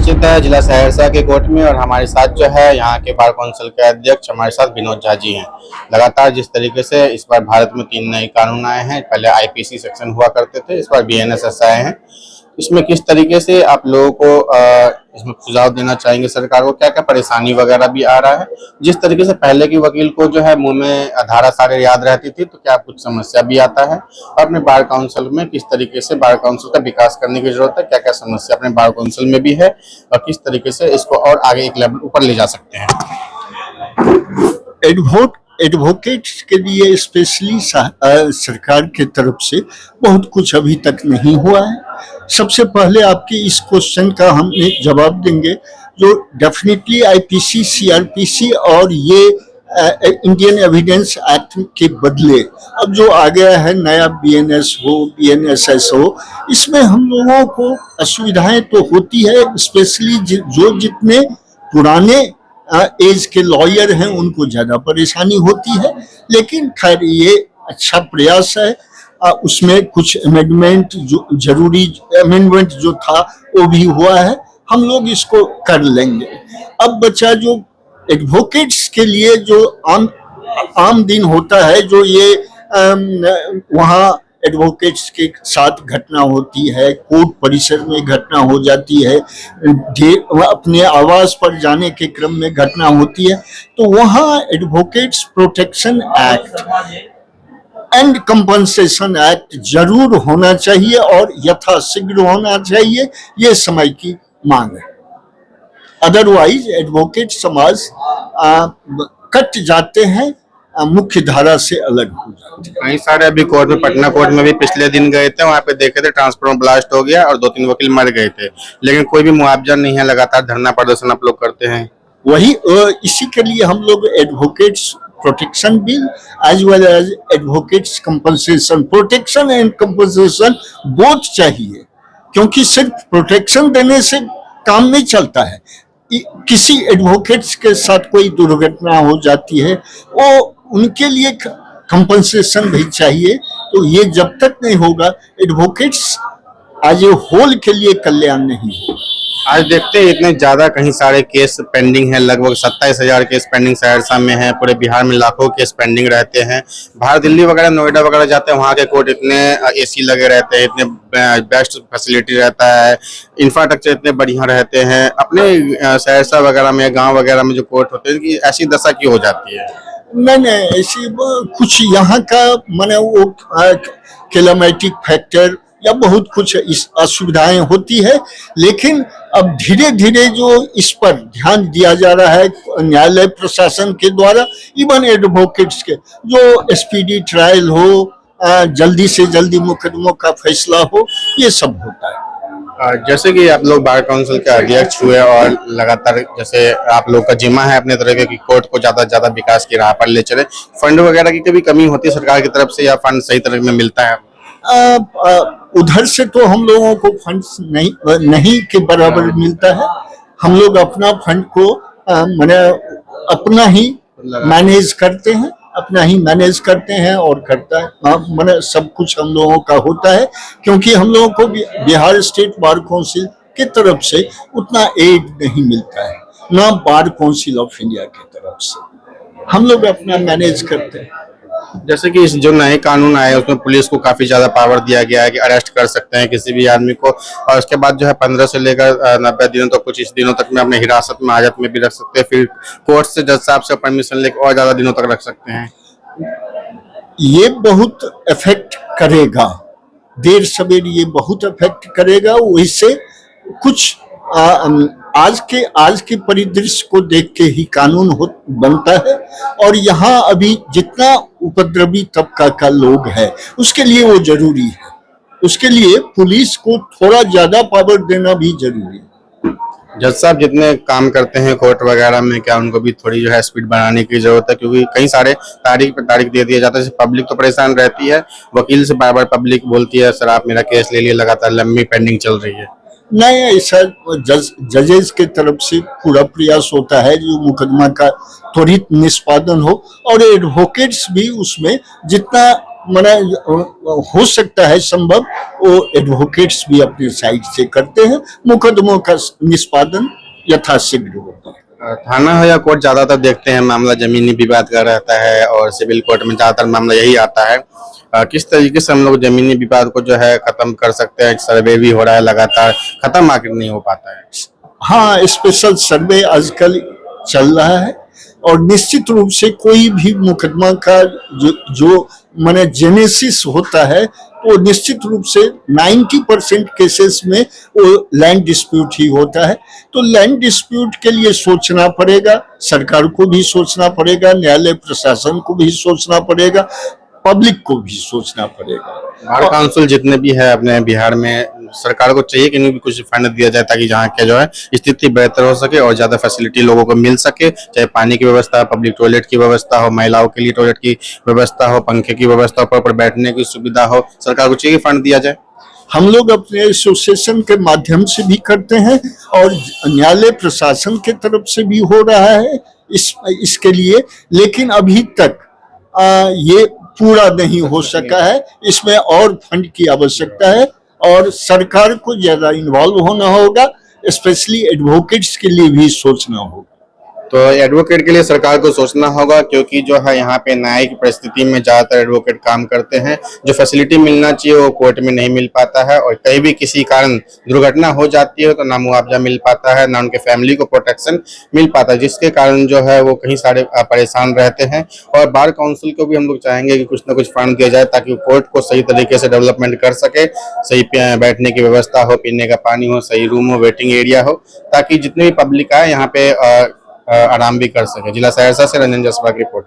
उपस्थित है जिला सहरसा के कोर्ट में और हमारे साथ जो है यहाँ के बार काउंसिल के अध्यक्ष हमारे साथ विनोद झा जी हैं। लगातार जिस तरीके से इस बार भारत में 3 नए कानून आए हैं, पहले आईपीसी सेक्शन हुआ करते थे, इस बार बीएनएसएस आए हैं। इसमें किस तरीके से आप लोगों को इसमें सुझाव देना चाहेंगे सरकार को, क्या क्या परेशानी वगैरह भी आ रहा है? जिस तरीके से पहले की वकील को जो है मुंह में धारा सारे याद रहती थी, तो क्या कुछ समस्या भी आता है? और अपने बार काउंसिल में किस तरीके से बार काउंसिल का विकास करने की जरूरत है, क्या क्या समस्या अपने बार काउंसिल में भी है और किस तरीके से इसको और आगे एक लेवल ऊपर ले जा सकते हैं? एडवोकेट्स के लिए स्पेशली सरकार की तरफ से बहुत कुछ अभी तक नहीं हुआ है। सबसे पहले आपके इस क्वेश्चन का हम एक जवाब देंगे, जो डेफिनेटली आईपीसी, सीआरपीसी और ये इंडियन एविडेंस एक्ट के बदले अब जो आ गया है नया बीएनएस हो, बीएनएसएस हो, इसमें हम लोगों को असुविधाएं तो होती है, स्पेशली जो जितने पुराने एज के लॉयर हैं उनको ज्यादा परेशानी होती है। लेकिन खैर ये अच्छा प्रयास है। उसमें कुछ अमेंडमेंट जो जरूरी अमेंडमेंट जो था वो भी हुआ है, हम लोग इसको कर लेंगे। अब बचा जो एडवोकेट्स के लिए जो आम दिन होता है, जो ये वहाँ एडवोकेट्स के साथ घटना होती है, कोर्ट परिसर में घटना हो जाती है, अपने आवास पर जाने के क्रम में घटना होती है, तो वहाँ advocates protection act and compensation act जरूर होना चाहिए और यथाशीघ्र होना चाहिए, ये समय की मांग है। अदरवाइज एडवोकेट समाज कट जाते हैं, मुख्य धारा से अलग हो जाते हैं। कई सारे अभी कोर्ट में, पटना कोर्ट में भी पिछले दिन गए थे, वहाँ पे देखे थे ट्रांसफार्मर ब्लास्ट हो गया और 2-3 वकील मर गए थे, लेकिन कोई भी मुआवजा नहीं है। लगातार धरना प्रदर्शन आप लोग करते हैं। वही इसी के लिए हम लोग advocates protection bill as well as advocates compensation, protection and compensation both चाहिए, क्योंकि सिर्फ प्रोटेक्शन देने से काम नहीं चलता है। किसी एडवोकेट्स के साथ कोई दुर्घटना हो जाती है, वो उनके लिए कंपनसेशन भी चाहिए। तो ये जब तक नहीं होगा, एडवोकेट्स आज ये होल के लिए कल्याण नहीं होगा। आज देखते हैं इतने ज्यादा कहीं सारे केस पेंडिंग हैं, लगभग 27,000 केस पेंडिंग सहरसा में है। पूरे बिहार में लाखों केस पेंडिंग रहते हैं। बाहर दिल्ली वगैरह, नोएडा वगैरह जाते हैं, वहाँ के कोर्ट इतने एसी लगे रहते हैं, इतने बेस्ट फैसिलिटी रहता है, इंफ्रास्ट्रक्चर इतने बढ़िया रहते हैं। अपने सहरसा वगैरह में, गाँव वगैरह में जो कोर्ट होते हैं, कि ऐसी दशा क्यों हो जाती है? नहीं, ऐसी कुछ यहाँ का माने वो क्लाइमेटिक फैक्टर या बहुत कुछ इस असुविधाएं होती है, लेकिन अब धीरे धीरे जो इस पर ध्यान दिया जा रहा है न्यायालय प्रशासन के द्वारा, इवन एडवोकेट्स के, जो स्पीडी ट्रायल हो, जल्दी से जल्दी मुकदमों का फैसला हो, ये सब होता है। जैसे कि आप लोग बार काउंसिल के अध्यक्ष हुए और लगातार जैसे आप लोग का जिम्मा है अपने तरह के कि कोर्ट को ज्यादा से ज्यादा विकास की राह पर ले चले, फंड वगैरह की कभी कमी होती है सरकार की तरफ से या फंड सही तरह में मिलता है? उधर से तो हम लोगों को फंड नहीं के बराबर मिलता है। हम लोग अपना फंड को मैंने अपना ही मैनेज करते हैं, और करता है मैंने सब कुछ हम लोगों का होता है, क्योंकि हम लोगों को बिहार स्टेट बार काउंसिल की तरफ से उतना एड नहीं मिलता है, ना बार काउंसिल ऑफ इंडिया की तरफ से। हम लोग अपना मैनेज करते हैं। जैसे कि जो नए कानून आए उसमें पुलिस को काफी ज्यादा पावर दिया गया है कि अरेस्ट कर सकते हैं किसी भी आदमी को, और उसके बाद जो है 15 से लेकर 90 दिनों तक, कुछ इस दिनों तक में अपने हिरासत में, हाजत में भी रख सकते हैं। फिर कोर्ट से जज साहब से परमिशन लेकर और ज्यादा दिनों तक रख सकते हैं। ये बहुत इफेक्ट करेगा, देर सवेर ये बहुत इफेक्ट करेगा। वैसे कुछ आज के परिदृश्य को देख के ही कानून बनता है, और यहाँ अभी जितना उपद्रवी तबका का लोग है उसके लिए वो जरूरी है। उसके लिए पुलिस को थोड़ा ज्यादा पावर देना भी जरूरी है। जज साहब जितने काम करते हैं कोर्ट वगैरह में, क्या उनको भी थोड़ी जो है स्पीड बढ़ाने की जरूरत है? क्योंकि कई सारे तारीख पे तारीख दे दिया जाता है, पब्लिक तो परेशान रहती है, वकील से बार बार पब्लिक बोलती है सर आप मेरा केस ले लिए, लगातार लंबी पेंडिंग चल रही है। नहीं, ऐसा जजेस के तरफ से पूरा प्रयास होता है जो मुकदमा का त्वरित निष्पादन हो, और एडवोकेट्स भी उसमें जितना माने हो सकता है संभव वो एडवोकेट्स भी अपनी साइड से करते हैं, मुकदमों का निष्पादन यथाशीघ्र होता है। थाना हो या कोर्ट, ज्यादातर देखते हैं मामला जमीनी विवाद का रहता है और सिविल कोर्ट में ज्यादातर मामला यही आता है। किस तरीके से हम लोग जमीनी विवाद को जो है खत्म कर सकते हैं? सर्वे भी हो रहा है लगातार, खत्म आखिर नहीं हो पाता है। हाँ, स्पेशल सर्वे आजकल चल रहा है और निश्चित रूप से कोई भी मुकदमा का जो माने जेनेसिस होता है तो निश्चित रूप से 90% केसेस में वो लैंड डिस्प्यूट ही होता है। तो लैंड डिस्प्यूट के लिए सोचना पड़ेगा, सरकार को भी सोचना पड़ेगा, न्यायालय प्रशासन को भी सोचना पड़ेगा, पब्लिक को भी सोचना पड़ेगा। बार काउंसिल जितने भी है अपने बिहार में, सरकार को चाहिए कि इन्हें भी कुछ फंड दिया जाए ताकि जहाँ के जो है स्थिति बेहतर हो सके और ज्यादा फैसिलिटी लोगों को मिल सके, चाहे पानी की व्यवस्था, पब्लिक टॉयलेट की व्यवस्था हो, महिलाओं के लिए टॉयलेट की व्यवस्था हो, पंखे की व्यवस्था हो, प्रॉपर बैठने की सुविधा हो। सरकार को चाहिए फंड दिया जाए। हम लोग अपने एसोसिएशन के माध्यम से भी करते हैं और न्यायालय प्रशासन के तरफ से भी हो रहा है इसके लिए, लेकिन अभी तक ये पूरा नहीं हो सका है। इसमें और फंड की आवश्यकता है और सरकार को ज्यादा इन्वॉल्व होना होगा, स्पेशली एडवोकेट्स के लिए भी सोचना होगा। तो एडवोकेट के लिए सरकार को सोचना होगा, क्योंकि जो है यहाँ पे न्यायिक परिस्थिति में ज्यादातर एडवोकेट काम करते हैं। जो फैसिलिटी मिलना चाहिए वो कोर्ट में नहीं मिल पाता है और कहीं भी किसी कारण दुर्घटना हो जाती है तो ना मुआवजा मिल पाता है, ना उनके फैमिली को प्रोटेक्शन मिल पाता है, जिसके कारण जो है वो कहीं सारे परेशान रहते हैं। और बार काउंसिल को भी हम लोग चाहेंगे कि कुछ ना कुछ फंड दिया जाए ताकि कोर्ट को सही तरीके से डेवलपमेंट कर सके, सही बैठने की व्यवस्था हो, पीने का पानी हो, सही रूम हो, वेटिंग एरिया हो, ताकि जितने भी पब्लिक आए यहाँ पे आराम भी कर सके। जिला सहरसा से रंजन जसपा की रिपोर्ट।